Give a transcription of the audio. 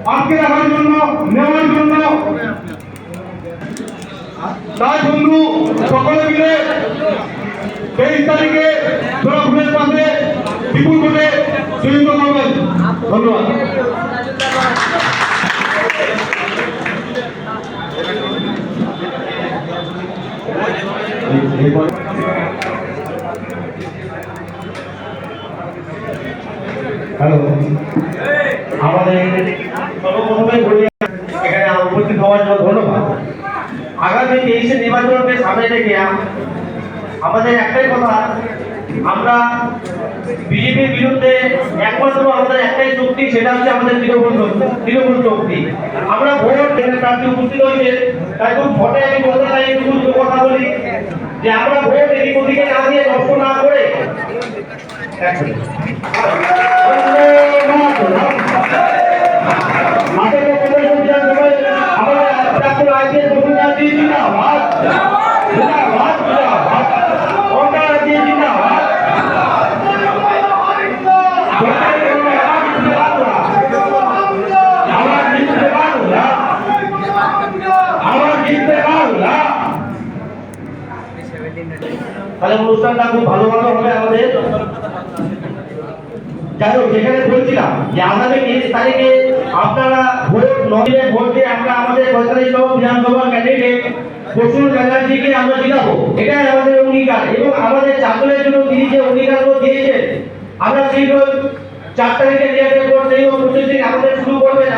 আটকে রাখার জন্য, নেওয়ার জন্য। তাই বন্ধু সকলে মিলে 23 তারিখে জোড়াফুলের পাশে বিপুল ভোটে জয়যুক্ত করবেন। ধন্যবাদ। হ্যালো, আমাদের সর্বপ্রথমে বলি এখানে উপস্থিত হওয়ার জন্য ধন্যবাদ। আগামী 23 নির্বাচনকে সামনে রেখে আমাদের একটাই কথা, আমরা বিজেপির বিরুদ্ধে একমাত্র আমাদের একটাই শক্তি, সেটা হচ্ছে আমাদের তৃণমূল শক্তি। আমরা ভোট প্রার্থী উপস্থিত হয়েছে, তাই খুব ভোটে আমি বলতে চাই, একটু কথা বলি যে আমরা ভোট এদিক ওদিকে না দিয়ে নষ্ট না করে তাহলে অনুষ্ঠানটা খুব ভালোভাবে হবে আমাদের। যাই হোক, যেখানে বলছিলাম যে আগামী 23 তারিখে আপনারা ভোট দিয়ে আমরা আমাদের 45তম বিধানসভা ক্যান্ডিডেট প্রসূন ব্যানার্জিকে আমরা জিতাবো, এটাই আমাদের অঙ্গীকার। এবং আমাদের চাকরির জন্য তিনি যে অঙ্গীকারগুলো দিয়েছেন, আমরা সেই 4 তারিখে নিয়ে সেই প্রসেসিং আমাদের শুরু করবেন।